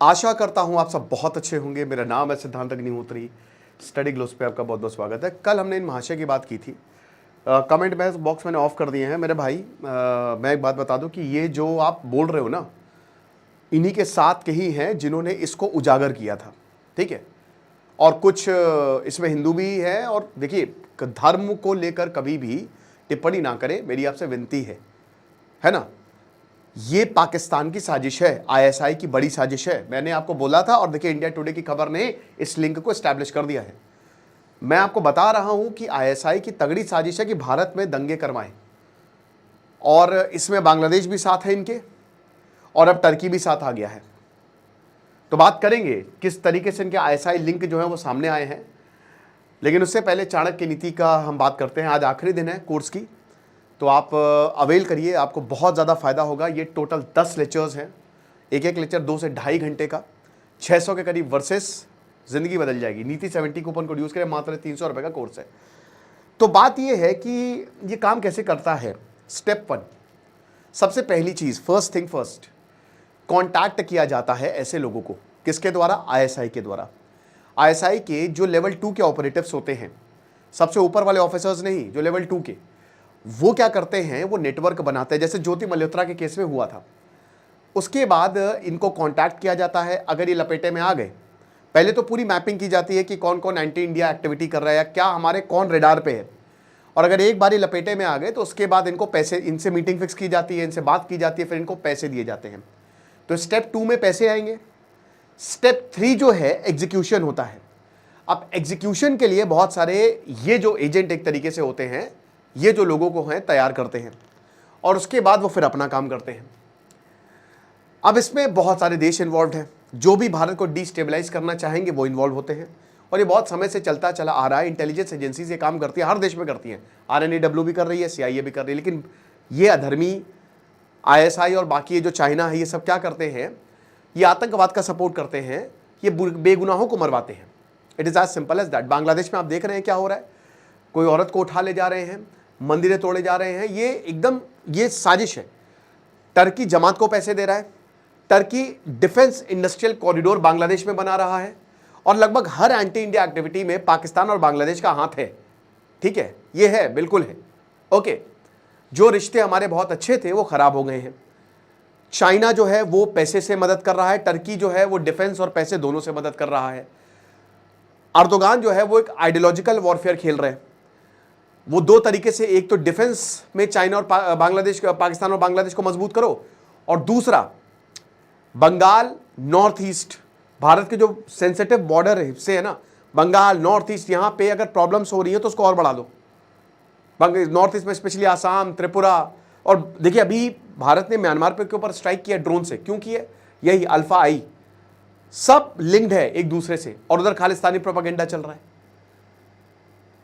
आशा करता हूं आप सब बहुत अच्छे होंगे। मेरा नाम है सिद्धांत अग्निहोत्री। स्टडी ग्लोस पे आपका बहुत बहुत स्वागत है। कल हमने इन महाशय की बात की थी। कमेंट बॉक्स मैंने ऑफ कर दिए हैं मेरे भाई। मैं एक बात बता दूं कि ये जो आप बोल रहे हो ना, इन्हीं के साथ के ही हैं जिन्होंने इसको उजागर किया था, ठीक है। और कुछ इसमें हिंदू भी है। और देखिए, धर्म को लेकर कभी भी टिप्पणी ना करें, मेरी आपसे विनती है ना। ये पाकिस्तान की साजिश है, आईएसआई की बड़ी साजिश है। मैंने आपको बोला था, और देखिए इंडिया टुडे की खबर ने इस लिंक को एस्टैब्लिश कर दिया है। मैं आपको बता रहा हूं कि आईएसआई की तगड़ी साजिश है कि भारत में दंगे करवाएं, और इसमें बांग्लादेश भी साथ है इनके, और अब टर्की भी साथ आ गया है। तो बात करेंगे किस तरीके से इनके आईएसआई लिंक जो है वो सामने आए हैं। लेकिन उससे पहले चाणक्य नीति का हम बात करते हैं। आज आखिरी दिन है कोर्स की, तो आप अवेल करिए, आपको बहुत ज़्यादा फायदा होगा। ये टोटल 10 लेक्चर्स हैं, एक एक लेक्चर 2 से ढाई घंटे का, 600 के करीब वर्सेस, ज़िंदगी बदल जाएगी। नीति 70 कूपन कोड यूज़ करें, मात्र 300 रुपये का कोर्स है। तो बात ये है कि ये काम कैसे करता है। स्टेप 1, सबसे पहली चीज़, फर्स्ट थिंग फर्स्ट, कॉन्टैक्ट किया जाता है ऐसे लोगों को। किसके द्वारा? आईएसआई के द्वारा। आईएसआई के जो लेवल 2 के ऑपरेटिव्स होते हैं, सबसे ऊपर वाले ऑफिसर्स नहीं, जो लेवल 2 के, वो क्या करते हैं, वो नेटवर्क बनाते हैं। जैसे ज्योति मल्होत्रा के केस में हुआ था। उसके बाद इनको कांटेक्ट किया जाता है। अगर ये लपेटे में आ गए, पहले तो पूरी मैपिंग की जाती है कि कौन कौन एंटी इंडिया एक्टिविटी कर रहा है, या क्या हमारे कौन रेडार पे है। और अगर एक बार ये लपेटे में आ गए तो उसके बाद इनको पैसे, इनसे मीटिंग फिक्स की जाती है, इनसे बात की जाती है, फिर इनको पैसे दिए जाते हैं। तो स्टेप 2 में पैसे आएंगे। स्टेप 3 जो है एग्जीक्यूशन होता है। अब एग्जीक्यूशन के लिए बहुत सारे ये जो एजेंट एक तरीके से होते हैं, ये जो लोगों को हैं तैयार करते हैं, और उसके बाद वो फिर अपना काम करते हैं। अब इसमें बहुत सारे देश इन्वॉल्व हैं। जो भी भारत को डिस्टेबलाइज करना चाहेंगे वो इन्वॉल्व होते हैं, और ये बहुत समय से चलता चला आ रहा है। इंटेलिजेंस एजेंसी ये काम करती है, हर देश में करती हैं। RNAW भी कर रही है, CIA भी कर रही है। लेकिन ये अधर्मी ISI और बाकी ये जो चाइना है, ये सब क्या करते हैं, ये आतंकवाद का सपोर्ट करते हैं, ये बेगुनाहों को मरवाते हैं। It is as simple as that. Bangladesh में आप देख रहे हैं क्या हो रहा है, कोई औरत को उठा ले जा रहे हैं, मंदिरें तोड़े जा रहे हैं। ये एकदम ये साजिश है। टर्की जमात को पैसे दे रहा है, Turkey defence industrial corridor Bangladesh में बना रहा है, और लगभग हर एंटी इंडिया एक्टिविटी में पाकिस्तान और बांग्लादेश का हाथ है। ठीक है, ये है, बिल्कुल है। ओके, जो रिश्ते हमारे बहुत अच्छे थे वो खराब हो गए हैं। चाइना जो है वो पैसे से मदद कर रहा है, टर्की जो है वो डिफेंस और पैसे दोनों से मदद कर रहा है। अर्दोगान जो है वो एक आइडियोलॉजिकल वॉरफेयर खेल रहे हैं। वो दो तरीके से, एक तो डिफेंस में चाइना और बांग्लादेश, पाकिस्तान और बांग्लादेश को मजबूत करो, और दूसरा बंगाल, नॉर्थ ईस्ट, भारत के जो सेंसिटिव बॉर्डर हिस्से है ना, बंगाल, नॉर्थ ईस्ट, यहां पे अगर प्रॉब्लम्स हो रही है तो उसको और बढ़ा दो। नॉर्थ ईस्ट में स्पेशली आसाम, त्रिपुरा, और देखिए अभी भारत ने म्यांमार के ऊपर स्ट्राइक किया ड्रोन से। क्यों किया? यही अल्फा आई, सब लिंक्ड है एक दूसरे से, और उधर खालिस्तानी प्रोपेगेंडा चल रहा है।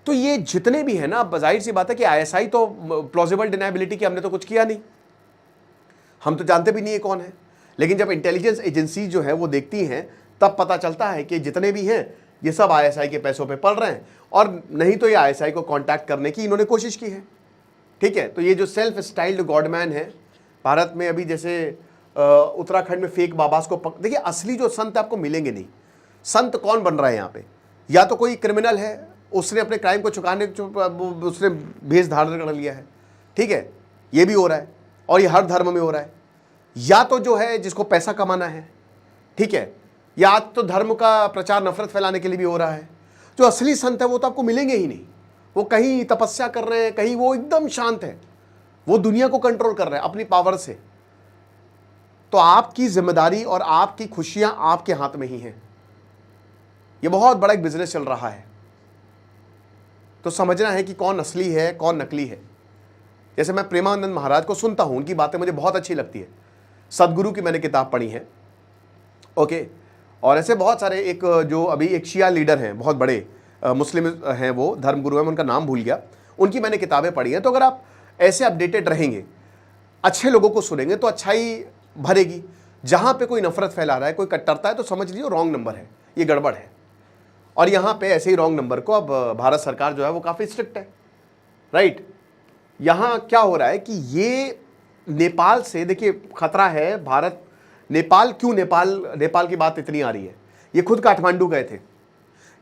तो ये जितने भी है ना, जाहिर सी बात है कि आईएसआई तो प्लॉजिबल डिनायबिलिटी की हमने तो कुछ किया नहीं, हम तो जानते भी नहीं है कौन है। लेकिन जब इंटेलिजेंस एजेंसी जो है वो देखती हैं, तब पता चलता है कि जितने भी हैं ये सब आईएसआई के पैसों पे पल रहे हैं, और नहीं तो ये आईएसआई को कांटेक्ट करने की इन्होंने कोशिश की है। ठीक है, तो ये जो सेल्फ स्टाइल्ड गॉडमैन है भारत में, अभी जैसे उत्तराखंड में फेक बाबास को देखिए, असली जो संत आपको मिलेंगे नहीं। संत कौन बन रहा है यहाँ पे? या तो कोई क्रिमिनल है, उसने अपने क्राइम को छुपाने, उसने भेष धारण कर लिया है। ठीक है, ये भी हो रहा है, और ये हर धर्म में हो रहा है। या तो जो है जिसको पैसा कमाना है, ठीक है, या तो धर्म का प्रचार नफरत फैलाने के लिए भी हो रहा है। जो असली संत है वो तो आपको मिलेंगे ही नहीं। वो कहीं तपस्या कर रहे हैं, कहीं वो एकदम शांत है, वो दुनिया को कंट्रोल कर रहे हैं अपनी पावर से। तो आपकी जिम्मेदारी और आपकी खुशियां आपके हाथ में ही हैं। ये बहुत बड़ा एक बिजनेस चल रहा है, तो समझना है कि कौन असली है, कौन नकली है। जैसे मैं प्रेमानंद महाराज को सुनता हूं, उनकी बातें मुझे बहुत अच्छी लगती है। सदगुरु की मैंने किताब पढ़ी है, ओके। और ऐसे बहुत सारे, एक जो अभी एक शिया लीडर हैं, बहुत बड़े मुस्लिम हैं, वो धर्मगुरु हैं, मैं उनका नाम भूल गया, उनकी मैंने किताबें पढ़ी हैं। तो अगर आप ऐसे अपडेटेड रहेंगे, अच्छे लोगों को सुनेंगे, तो अच्छाई भरेगी। जहां पे कोई नफरत फैला रहा है, कोई कट्टरता है, तो समझ लीजिए रॉन्ग नंबर है, ये गड़बड़ है। और यहाँ पे ऐसे ही रॉन्ग नंबर को अब भारत सरकार जो है वो काफ़ी स्ट्रिक्ट है, राइट। यहाँ क्या हो रहा है कि ये नेपाल से, देखिए खतरा है, भारत नेपाल क्यों, नेपाल की बात इतनी आ रही है, ये खुद काठमांडू गए थे,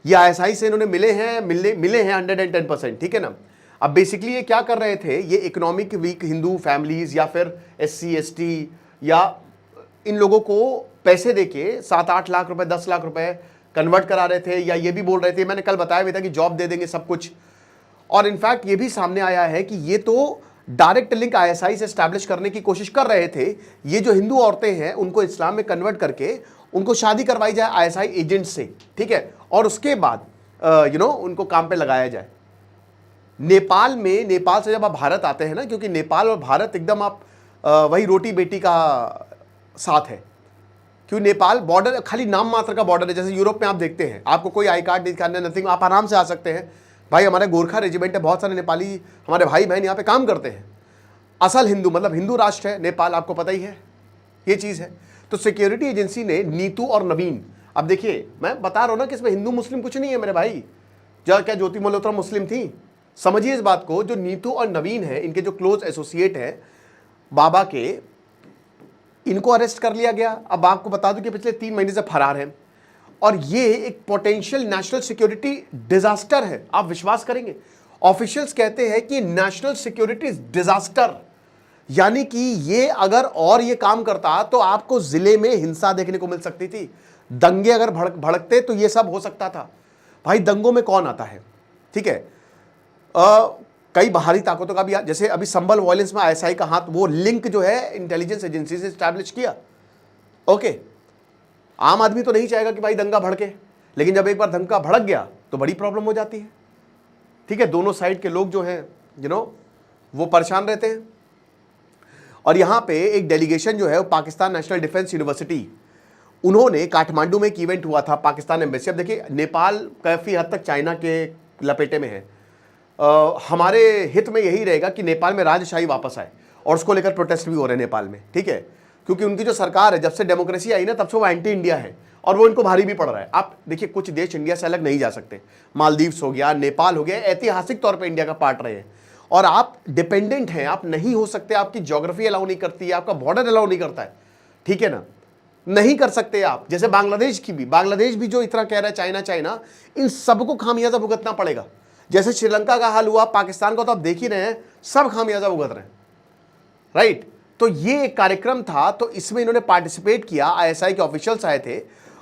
ये आईएसआई से इन्होंने मिले हैं 110%, ठीक है ना। अब बेसिकली ये क्या कर रहे थे, ये इकोनॉमिक वीक हिंदू फैमिलीज या फिर SC ST या इन लोगों को पैसे देके 7-8 लाख रुपए 10 लाख रुपए कन्वर्ट करा रहे थे, या ये भी बोल रहे थे, मैंने कल बताया भी था कि जॉब दे देंगे सब कुछ। और इनफैक्ट ये भी सामने आया है कि ये तो डायरेक्ट लिंक आईएसआई से एस्टैब्लिश करने की कोशिश कर रहे थे, ये जो हिंदू औरतें हैं उनको इस्लाम में कन्वर्ट करके उनको शादी करवाई जाए आईएसआई एजेंट से, ठीक है, और उसके बाद उनको काम पे लगाया जाए। नेपाल से जब आप भारत आते हैं ना, क्योंकि नेपाल और भारत एकदम आप वही रोटी बेटी का साथ है, क्यों नेपाल बॉर्डर खाली नाम मात्र का बॉर्डर है। जैसे यूरोप में आप देखते हैं, आपको कोई आई कार्ड नहीं दिखाना, नथिंग, आप आराम से आ सकते हैं। भाई हमारे गोरखा रेजिमेंट है, बहुत सारे नेपाली हमारे भाई बहन यहाँ पे काम करते हैं। असल हिंदू मतलब हिंदू राष्ट्र है नेपाल, आपको पता ही है ये चीज़ है। तो सिक्योरिटी एजेंसी ने नीतू और नवीन, अब देखिए मैं बता रहा हूँ ना कि इसमें हिंदू मुस्लिम कुछ नहीं है मेरे भाई, क्या ज्योति मल्होत्रा मुस्लिम थी, समझिए इस बात को। जो नीतू और नवीन है, इनके जो क्लोज एसोसिएट हैं बाबा के, इनको अरेस्ट कर लिया गया। अब आपको बता दूं कि पिछले 3 महीने से फरार हैं, और ये एक पोटेंशियल नेशनल सिक्योरिटी डिजास्टर है। आप विश्वास करेंगे, ऑफिशियल्स कहते हैं कि नेशनल सिक्योरिटी डिजास्टर, यानी कि ये अगर और ये काम करता तो आपको जिले में हिंसा देखने को मिल सकती थी, दंगे अगर भड़कते तो ये सब हो सकता था। भाई दंगों में कौन आता है, ठीक है। कई बाहरी ताकतों का भी, जैसे अभी संभल वायलेंस में आईएसआई का हाथ, वो लिंक जो है इंटेलिजेंस एजेंसी से स्टैब्लिश किया। ओके, आम आदमी तो नहीं चाहेगा कि भाई दंगा भड़के, लेकिन जब एक बार दंगा भड़क गया तो बड़ी प्रॉब्लम हो जाती है, ठीक है। दोनों साइड के लोग जो हैं वो परेशान रहते हैं। और यहां पे एक डेलीगेशन जो है वो पाकिस्तान नेशनल डिफेंस यूनिवर्सिटी, उन्होंने काठमांडू में एक इवेंट हुआ था, पाकिस्तान एम्बेसी। अब देखिए नेपाल काफ़ी हद तक चाइना के लपेटे में है। हमारे हित में यही रहेगा कि नेपाल में राजशाही वापस आए, और उसको लेकर प्रोटेस्ट भी हो रहे हैं नेपाल में, ठीक है, क्योंकि उनकी जो सरकार है, जब से डेमोक्रेसी आई ना तब से वो एंटी इंडिया है, और वो इनको भारी भी पड़ रहा है। आप देखिए कुछ देश इंडिया से अलग नहीं जा सकते, मालदीव्स हो गया, नेपाल हो गया, ऐतिहासिक तौर पर इंडिया का पार्ट रहे हैं, और आप डिपेंडेंट हैं, आप नहीं हो सकते, आपकी ज्योग्राफी अलाउ नहीं करती है, आपका बॉर्डर अलाउ नहीं करता है, ठीक है ना, नहीं कर सकते आप। जैसे बांग्लादेश भी जो इतना कह रहा है चाइना चाइना, इन सबको खामियाजा भुगतना पड़ेगा। जैसे श्रीलंका का हाल हुआ, पाकिस्तान का तो आप देख ही रहे हैं, सब खामियाजा भुगत रहे हैं, राइट। तो ये एक कार्यक्रम था, तो इसमें इन्होंने पार्टिसिपेट किया, आईएसआई के ऑफिशियल्स आए थे,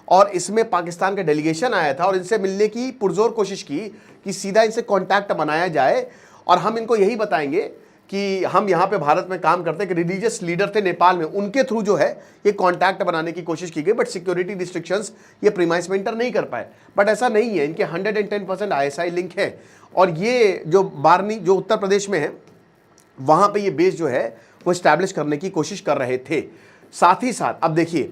और इसमें पाकिस्तान का डेलीगेशन आया था, और इनसे मिलने की पुरजोर कोशिश की कि सीधा इनसे कॉन्टैक्ट बनाया जाए, और हम इनको यही बताएंगे कि हम यहाँ पे भारत में काम करते हैं, कि रिलीजियस लीडर थे नेपाल में, उनके थ्रू जो है ये कॉन्टैक्ट बनाने की कोशिश की गई, बट सिक्योरिटी रिस्ट्रिक्शंस ये प्रीमाइस में इंटर नहीं कर पाए। बट ऐसा नहीं है, इनके 110% आईएसआई लिंक है, और ये जो बारनी जो उत्तर प्रदेश में है, वहाँ पे ये बेस जो है वो इस्टेब्लिश करने की कोशिश कर रहे थे। साथ ही साथ अब देखिए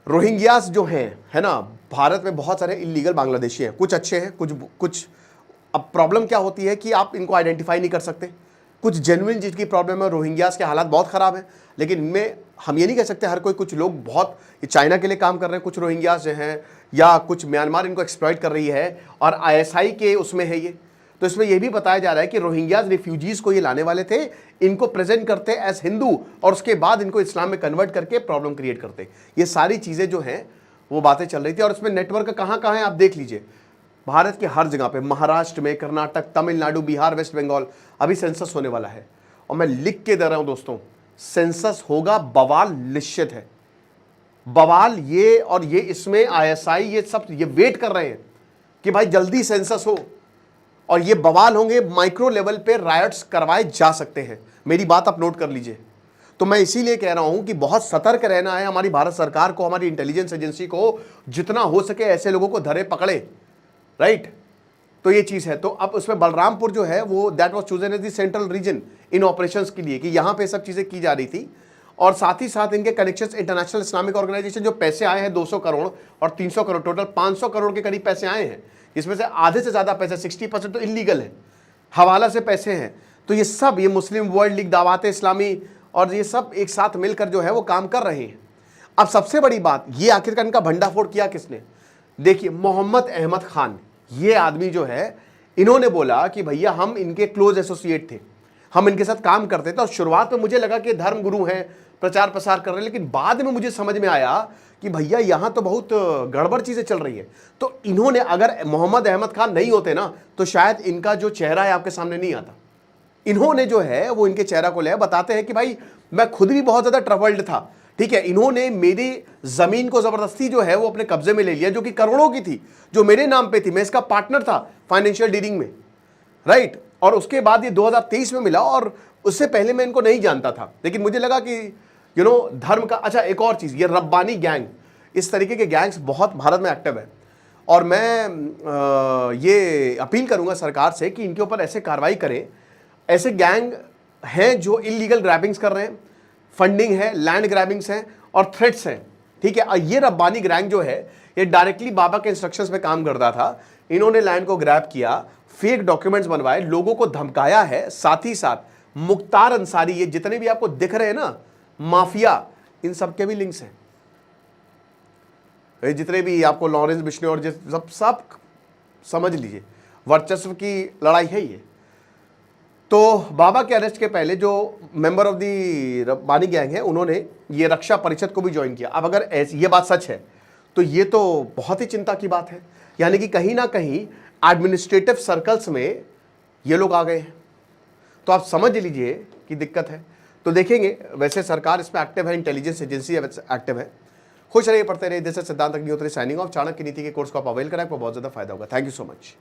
रोहिंग्यास जो हैं, है ना, भारत में बहुत सारे इलीगल बांग्लादेशी हैं, कुछ अच्छे हैं, कुछ अब प्रॉब्लम क्या होती है कि आप इनको आइडेंटिफाई नहीं कर सकते। कुछ जेन्युइन जिसकी प्रॉब्लम है, रोहिंग्यास के हालात बहुत ख़राब हैं, लेकिन इनमें हम ये नहीं कह सकते हर कोई, कुछ लोग बहुत चाइना के लिए काम कर रहे हैं, कुछ रोहिंग्यास जो हैं, या कुछ म्यांमार इनको एक्सप्लॉइट कर रही है, और आईएसआई के उसमें है ये। तो इसमें यह भी बताया जा रहा है कि रोहिंग्यास रिफ्यूजीज को ये लाने वाले थे, इनको प्रेजेंट करते एज हिंदू, और उसके बाद इनको इस्लाम में कन्वर्ट करके प्रॉब्लम क्रिएट करते। ये सारी चीज़ें जो हैं वो बातें चल रही थी, और इसमें नेटवर्क कहाँ कहाँ है आप देख लीजिए, भारत के हर जगह पे, महाराष्ट्र में, कर्नाटक, तमिलनाडु, बिहार, वेस्ट बंगाल, अभी सेंसस होने वाला है, और मैं लिख के दे रहा हूं दोस्तों, सेंसस होगा, बवाल निश्चित है, बवाल ये, और ये इसमें आईएसआई ये सब ये वेट कर रहे हैं कि भाई जल्दी सेंसस हो, और ये बवाल होंगे, माइक्रो लेवल पे रायट्स करवाए जा सकते हैं। मेरी बात आप नोट कर लीजिए। तो मैं इसीलिए कह रहा हूं कि बहुत सतर्क रहना है हमारी भारत सरकार को, हमारी इंटेलिजेंस एजेंसी को, जितना हो सके ऐसे लोगों को धरे पकड़े, राइट। तो ये चीज़ है। तो अब उसमें बलरामपुर जो है वो that was chosen as the central region in operations के लिए, कि यहाँ पे सब चीज़ें की जा रही थी, और साथ ही साथ इनके कनेक्शंस इंटरनेशनल इस्लामिक ऑर्गेनाइजेशन, जो पैसे आए हैं 200 करोड़ और 300 करोड़, टोटल 500 करोड़ के करीब पैसे आए हैं, इसमें से आधे से ज़्यादा पैसे 60% तो इलीगल है, हवाला से पैसे हैं। तो ये सब, ये मुस्लिम वर्ल्ड लीग, दावत इस्लामी, और ये सब एक साथ मिलकर जो है वो काम कर रहे हैं। अब सबसे बड़ी बात, ये आखिरकार इनका भंडाफोड़ किया किसने? देखिए मोहम्मद अहमद खान, ये आदमी जो है, इन्होंने बोला कि भैया हम इनके क्लोज एसोसिएट थे, हम इनके साथ काम करते थे और शुरुआत में मुझे लगा कि धर्म गुरु हैं, प्रचार प्रसार कर रहे हैं, लेकिन बाद में मुझे समझ में आया कि भैया यहाँ तो बहुत गड़बड़ चीज़ें चल रही है। तो इन्होंने, अगर मोहम्मद अहमद खान नहीं होते ना तो शायद इनका जो चेहरा है आपके सामने नहीं आता। इन्होंने जो है वो इनके चेहरा को ले बताते हैं कि भाई मैं खुद भी बहुत ज़्यादा ट्रबल्ड था, ठीक है, इन्होंने मेरी ज़मीन को ज़बरदस्ती जो है वो अपने कब्जे में ले लिया, जो कि करोड़ों की थी, जो मेरे नाम पे थी, मैं इसका पार्टनर था फाइनेंशियल डीलिंग में, राइट। और उसके बाद ये 2023 में मिला और उससे पहले मैं इनको नहीं जानता था, लेकिन मुझे लगा कि धर्म का। अच्छा, एक और चीज़, ये रब्बानी गैंग, इस तरीके के गैंग्स बहुत भारत में एक्टिव है और मैं ये अपील करूंगा सरकार से कि इनके ऊपर ऐसे कार्रवाई करें। ऐसे गैंग हैं जो इलीगल ग्रैबिंग्स कर रहे हैं, फंडिंग है, लैंड ग्रैबिंग्स हैं और थ्रेट्स हैं, ठीक है। और ये रब्बानी गैंग जो है ये डायरेक्टली बाबा के इंस्ट्रक्शंस पे काम करता था। इन्होंने लैंड को ग्रैब किया, फेक डॉक्यूमेंट्स बनवाए, लोगों को धमकाया है, साथ ही साथ मुख्तार अंसारी, ये जितने भी आपको दिख रहे हैं ना माफिया, इन सबके भी लिंक्स हैं। जितने भी आपको लॉरेंस बिश्नोई और सब समझ लीजिए, वर्चस्व की लड़ाई है ये। तो बाबा के अरेस्ट के पहले जो member of the Rabbani gang है उन्होंने ये रक्षा परिषद को भी ज्वाइन किया। अब अगर ऐसी ये बात सच है तो ये तो बहुत ही चिंता की बात है, यानी कि कहीं ना कहीं एडमिनिस्ट्रेटिव सर्कल्स में ये लोग आ गए हैं। तो आप समझ लीजिए कि दिक्कत है। तो देखेंगे, वैसे सरकार इसमें एक्टिव है, इंटेलिजेंस एजेंसी एक्टिव है। खुश रहिए, पढ़ते रहिए। दिस इज सिद्धांत अग्निहोत्री साइनिंग ऑफ। चाणक्य नीति के कोर्स को आप अवेल कराएं, आपको बहुत ज़्यादा फायदा होगा। Thank you so much.